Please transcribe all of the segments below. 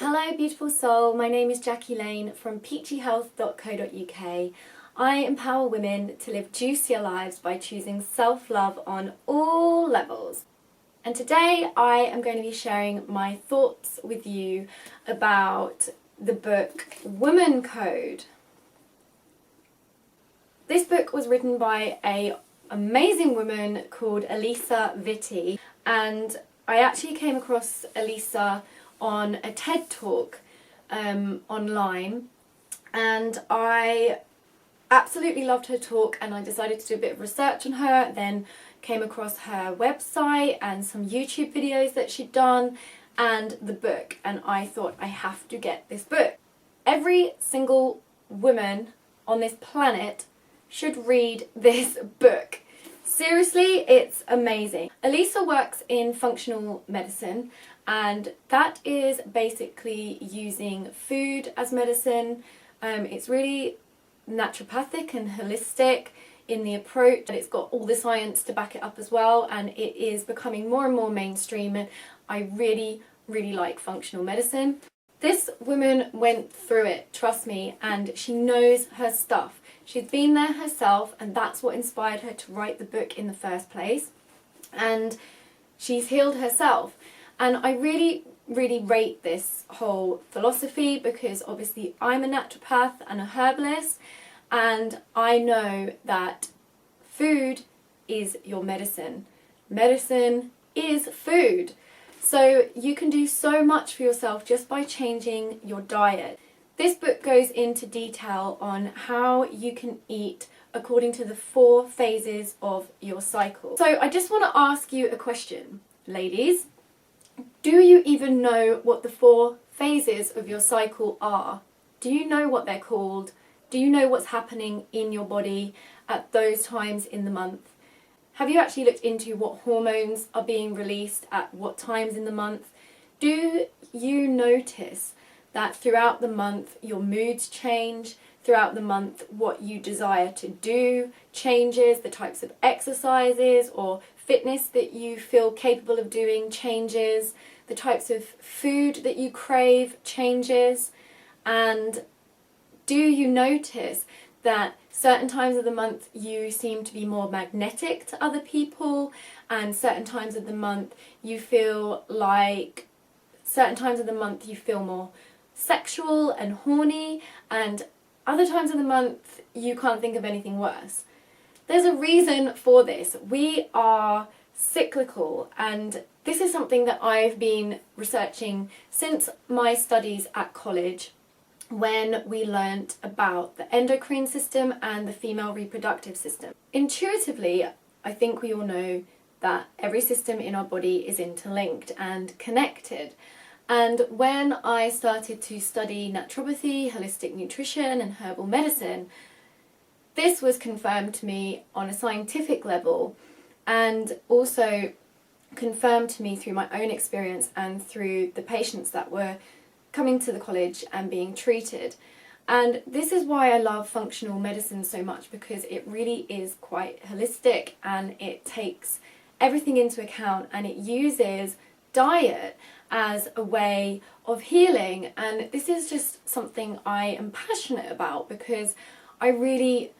Hello beautiful soul, my name is Jackie Lane from peachyhealth.co.uk. I empower women to live juicier lives by choosing self-love on all levels. And today I am going to be sharing my thoughts with you about the book Woman Code. This book was written by an amazing woman called Alisa Vitti, and I actually came across Alisa on a TED talk online, and I absolutely loved her talk, and I decided to do a bit of research on her, then came across her website and some YouTube videos that she'd done and the book, and I thought I have to get this book. Every single woman on this planet should read this book. Seriously, it's amazing. Alisa works in functional medicine, and that is basically using food as medicine. It's really naturopathic and holistic in the approach, and it's got all the science to back it up as well, and it is becoming more and more mainstream, and I really like functional medicine. This woman went through it, trust me, and she knows her stuff. She's been there herself, and that's what inspired her to write the book in the first place. And she's healed herself. And I really rate this whole philosophy because obviously I'm a naturopath and a herbalist, and I know that food is your medicine. Medicine is food. So you can do so much for yourself just by changing your diet. This book goes into detail on how you can eat according to the 4 phases of your cycle. So I just want to ask you a question, ladies. Do you even know what the 4 phases of your cycle are? Do you know what they're called? Do you know what's happening in your body at those times in the month? Have you actually looked into what hormones are being released at what times in the month? Do you notice that throughout the month your moods change, throughout the month what you desire to do changes, the types of exercises or fitness that you feel capable of doing changes, the types of food that you crave changes, and do you notice that certain times of the month you seem to be more magnetic to other people, and certain times of the month you feel like, certain times of the month you feel more sexual and horny, and other times of the month you can't think of anything worse? There's a reason for this. We are cyclical, and this is something that I've been researching since my studies at college, when we learnt about the endocrine system and the female reproductive system. Intuitively, I think we all know that every system in our body is interlinked and connected. And when I started to study naturopathy, holistic nutrition and herbal medicine, this was confirmed to me on a scientific level, and also confirmed to me through my own experience and through the patients that were coming to the college and being treated. And this is why I love functional medicine so much, because it really is quite holistic and it takes everything into account, and it uses diet as a way of healing. And this is just something I am passionate about, because I really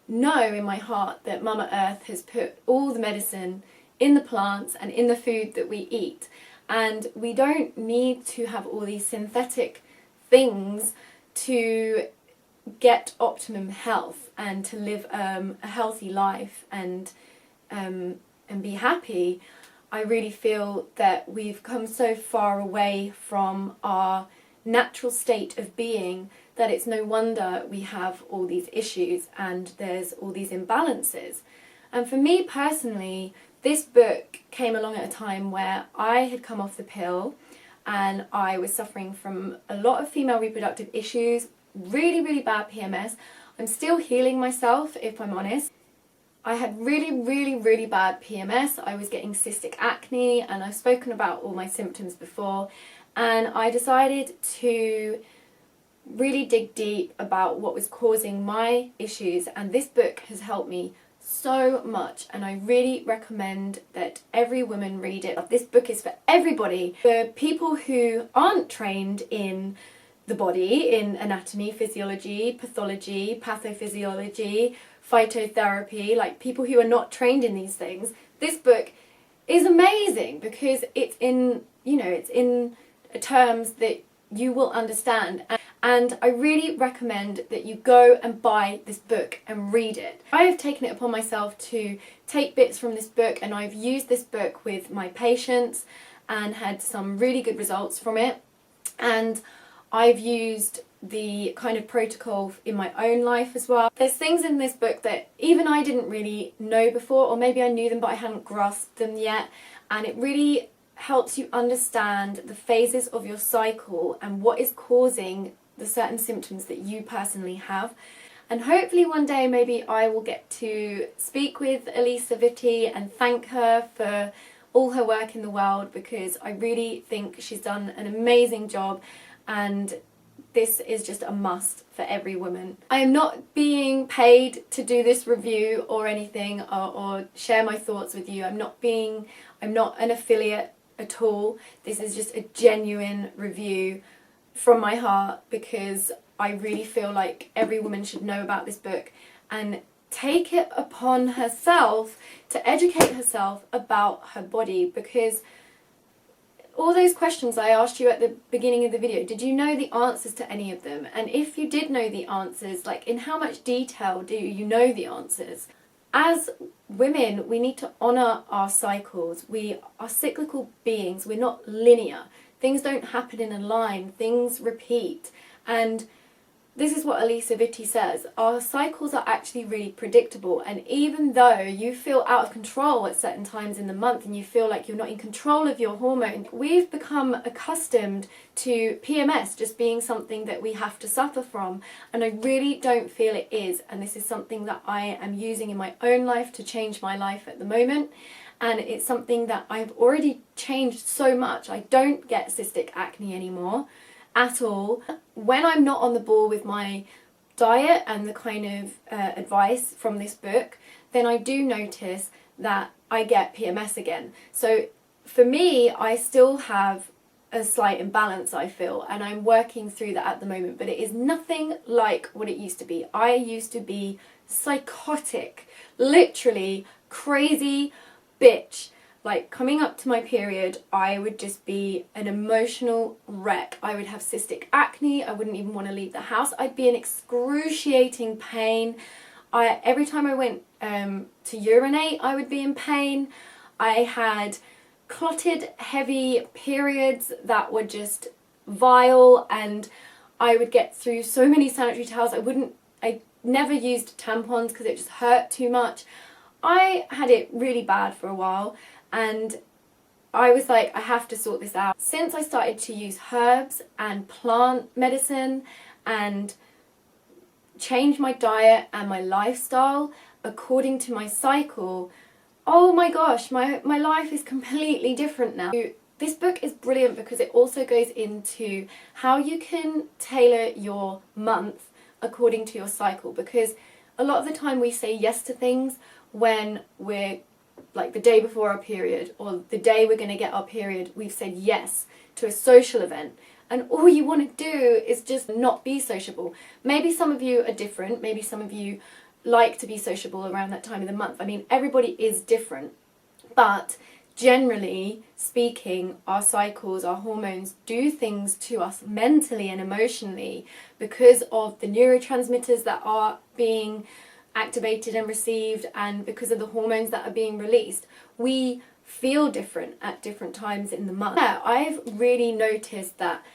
know in my heart that Mama Earth has put all the medicine in the plants and in the food that we eat, and we don't need to have all these synthetic things to get optimum health and to live a healthy life and be happy. I really feel that we've come so far away from our natural state of being that it's no wonder we have all these issues and there's all these imbalances. And for me personally, this book came along at a time where I had come off the pill and I was suffering from a lot of female reproductive issues, really bad PMS. I'm still healing myself, if I'm honest. I had really bad PMS. I was getting cystic acne, and I've spoken about all my symptoms before, and I decided to really dig deep about what was causing my issues, and this book has helped me so much, and I really recommend that every woman read it. This book is for everybody, for people who aren't trained in the body, in anatomy, physiology, pathology, pathophysiology, phytotherapy, like people who are not trained in these things. This book is amazing because it's in, you know, it's in terms that you will understand. And I really recommend that you go and buy this book and read it. I have taken it upon myself to take bits from this book, and I've used this book with my patients and had some really good results from it. And I've used the kind of protocol in my own life as well. There's things in this book that even I didn't really know before, or maybe I knew them but I hadn't grasped them yet, and it really helps you understand the phases of your cycle and what is causing the certain symptoms that you personally have. And hopefully one day maybe I will get to speak with Alisa Vitti and thank her for all her work in the world, because I really think she's done an amazing job, and this is just a must for every woman. I am not being paid to do this review or anything, or share my thoughts with you. I'm not an affiliate at all. This is just a genuine review from my heart, because I really feel like every woman should know about this book and take it upon herself to educate herself about her body. Because all those questions I asked you at the beginning of the video, did you know the answers to any of them? And if you did know the answers, like, in how much detail do you know the answers? As women, we need to honour our cycles. We are cyclical beings, we're not linear. Things don't happen in a line, things repeat. And this is what Alisa Vitti says: our cycles are actually really predictable, and even though you feel out of control at certain times in the month and you feel like you're not in control of your hormones, we've become accustomed to PMS just being something that we have to suffer from, and I really don't feel it is. And this is something that I am using in my own life to change my life at the moment, and it's something that I've already changed so much. I don't get cystic acne anymore at all. When I'm not on the ball with my diet and the kind of advice from this book, then I do notice that I get PMS again. So for me, I still have a slight imbalance, I feel, and I'm working through that at the moment, but it is nothing like what it used to be. I used to be psychotic, literally crazy bitch. Like, coming up to my period, I would just be an emotional wreck. I would have cystic acne. I wouldn't even want to leave the house. I'd be in excruciating pain. Every time I went to urinate, I would be in pain. I had clotted, heavy periods that were just vile, and I would get through so many sanitary towels. I never used tampons because it just hurt too much. I had it really bad for a while, and I was like, I have to sort this out. Since I started to use herbs and plant medicine and change my diet and my lifestyle according to my cycle, oh my gosh, my life is completely different now. This book is brilliant because it also goes into how you can tailor your month according to your cycle, because a lot of the time we say yes to things when we're like the day before our period or the day we're going to get our period. We've said yes to a social event, and all you want to do is just not be sociable. Maybe some of you are different, maybe some of you like to be sociable around that time of the month. I mean, everybody is different, but generally speaking, our cycles, our hormones do things to us mentally and emotionally because of the neurotransmitters that are being activated and received, and because of the hormones that are being released. We feel different at different times in the month. Yeah, I've really noticed that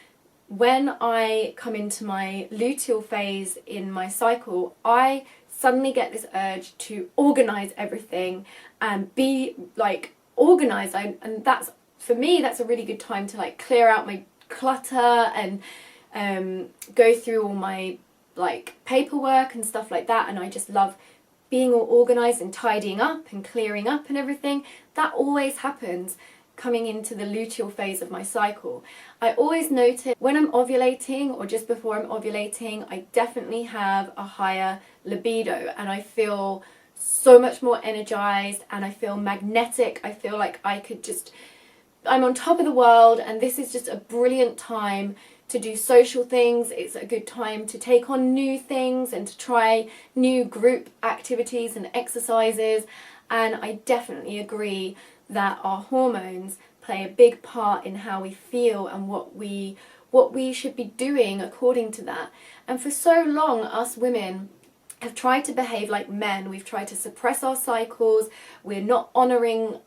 when I come into my luteal phase in my cycle, I suddenly get this urge to organize everything and be like organized. And that's, for me, that's a really good time to like clear out my clutter and go through all my like paperwork and stuff like that. And I just love being all organized and tidying up and clearing up and everything. That always happens coming into the luteal phase of my cycle. I always notice when I'm ovulating or just before I'm ovulating, I definitely have a higher libido and I feel so much more energized, and I feel magnetic. I feel like I'm on top of the world, and this is just a brilliant time to do social things. It's a good time to take on new things and to try new group activities and exercises. And I definitely agree that our hormones play a big part in how we feel and what we should be doing according to that. And for so long, us women have tried to behave like men. We've tried to suppress our cycles. We're not honouring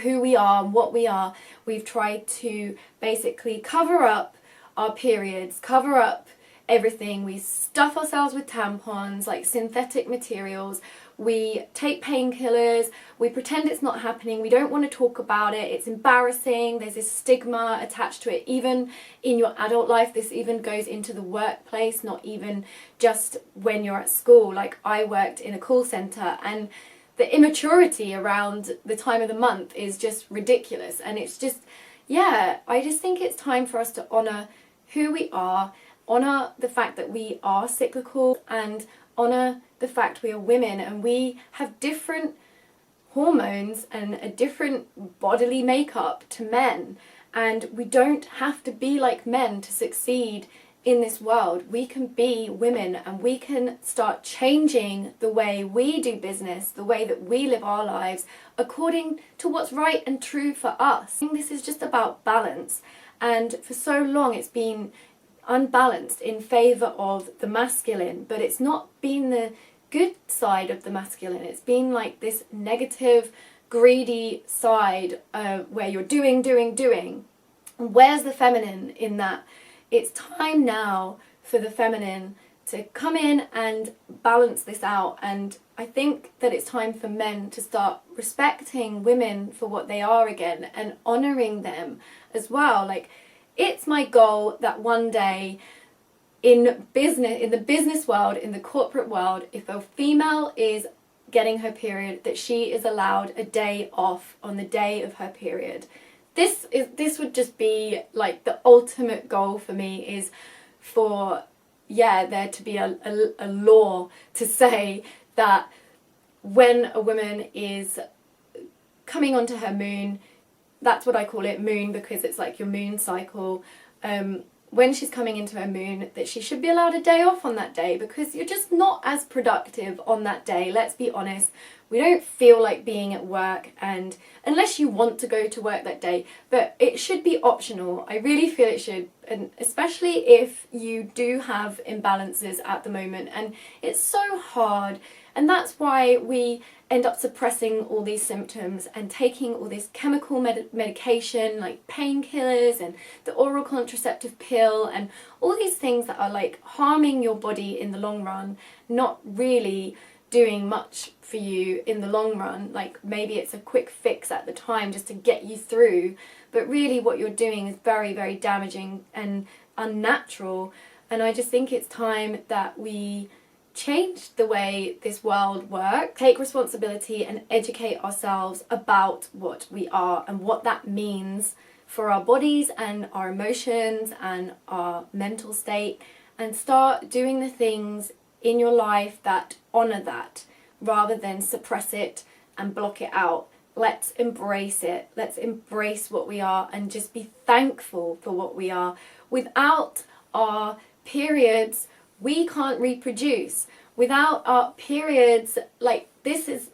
who we are and what we are. We've tried to basically cover up our periods, cover up everything. We stuff ourselves with tampons, like synthetic materials. We take painkillers. We pretend it's not happening. We don't want to talk about it. It's embarrassing. There's this stigma attached to it. Even in your adult life, this even goes into the workplace, not even just when you're at school. Like, I worked in a call centre, and the immaturity around the time of the month is just ridiculous. And it's just, yeah, I just think it's time for us to honour who we are, honour the fact that we are cyclical, and honour the fact we are women and we have different hormones and a different bodily makeup to men, and we don't have to be like men to succeed in this world. We can be women, and we can start changing the way we do business, the way that we live our lives according to what's right and true for us. This is just about balance, and for so long it's been unbalanced in favour of the masculine, but it's not been the good side of the masculine. It's been like this negative, greedy side where you're doing. Where's the feminine in that? It's time now for the feminine to come in and balance this out, and I think that it's time for men to start respecting women for what they are again and honouring them as well. Like, it's my goal that one day in the business world, in the corporate world, if a female is getting her period, that she is allowed a day off on the day of her period. This would just be like the ultimate goal for me, is for there to be a law to say that when a woman is coming onto her moon, that's what I call it, moon, because it's like your moon cycle, when she's coming into her moon, that she should be allowed a day off on that day, because you're just not as productive on that day. Let's be honest, we don't feel like being at work, and unless you want to go to work that day, but it should be optional. I really feel it should, and especially if you do have imbalances at the moment, and it's so hard. And that's why we end up suppressing all these symptoms and taking all this chemical medication like painkillers and the oral contraceptive pill and all these things that are like harming your body in the long run, not really doing much for you in the long run. Like, maybe it's a quick fix at the time just to get you through, but really what you're doing is very, very damaging and unnatural. And I just think it's time that we change the way this world works, take responsibility and educate ourselves about what we are and what that means for our bodies and our emotions and our mental state, and start doing the things in your life that honour that rather than suppress it and block it out. Let's embrace it. Let's embrace what we are and just be thankful for what we are. Without our periods, we can't reproduce. Without our periods, like, this is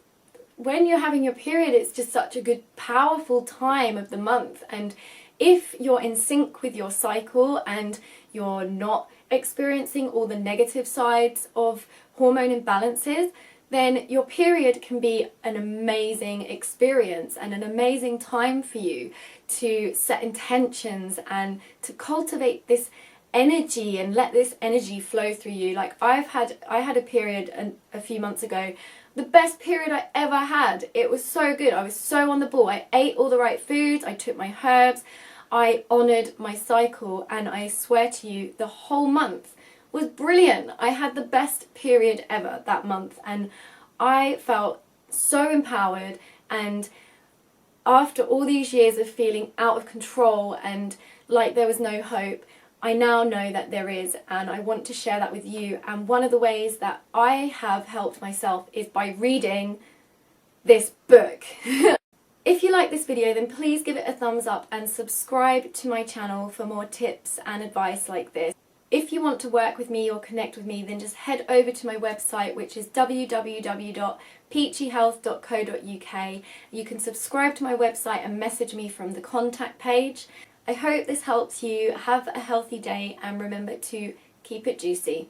when you're having your period, it's just such a good, powerful time of the month. And if you're in sync with your cycle and you're not experiencing all the negative sides of hormone imbalances, then your period can be an amazing experience and an amazing time for you to set intentions and to cultivate this energy and let this energy flow through you. Like, I had a period a few months ago, the best period I ever had. It was so good. I was so on the ball. I ate all the right foods, I took my herbs, I honoured my cycle, and I swear to you, the whole month was brilliant. I had the best period ever that month, and I felt so empowered. And after all these years of feeling out of control and like there was no hope, I now know that there is, and I want to share that with you. And one of the ways that I have helped myself is by reading this book. If you like this video, then please give it a thumbs up and subscribe to my channel for more tips and advice like this. If you want to work with me or connect with me, then just head over to my website, which is www.peachyhealth.co.uk. You can subscribe to my website and message me from the contact page. I hope this helps you. Have a healthy day and remember to keep it juicy.